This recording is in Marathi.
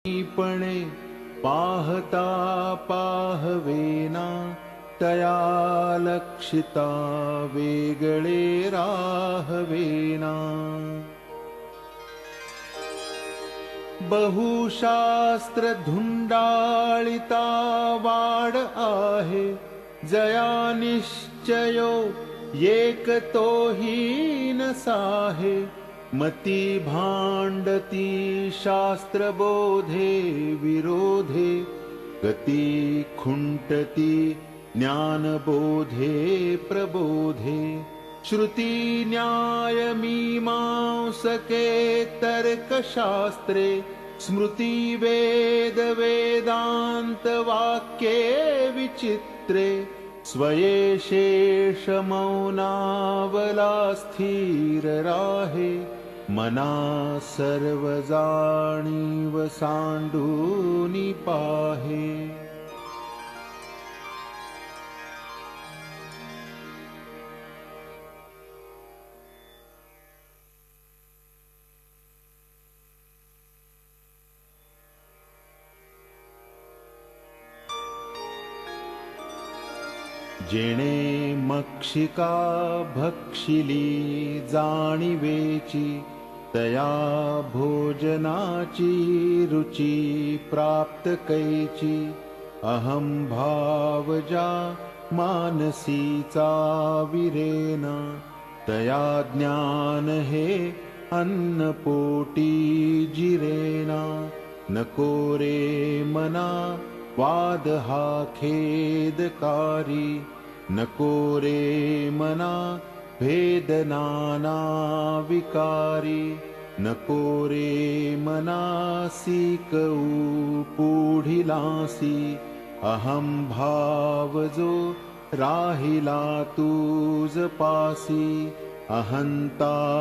पणे पाहता पाहवेना तया लक्षिता वेगळे राहवेना। बहुशास्त्र धुंडाळिता वाड आहे, जया निश्चयो एक तोही नसाहे। मती भांडती शास्त्रबोधे विरोधे, गती खुंटती ज्ञानबोधे प्रबोधे। श्रुती न्याय मीमांसके तर्कशास्त्रे, स्मृती वेद वेदांत वाक्ये विचित्रे। स्वये शेष मौनावला स्थिर राहे, मना सर्व जाणीव सांडूनी पाहे। जेणे मक्षिका भक्षिली जाणिवेची, तया भोजनाची रुची प्राप्त कैची। अहम भाव जा मानसीचा विरेना, तया ज्ञान हे अन्न पोटी जिरेना। नको रे मना वाद हा खेदकारी, नको रे मना भेद नाना विकारी। नको रे मना सीकऊ पुढिलासी, अहम भाव जो राहिला तुझ पासी। अहंता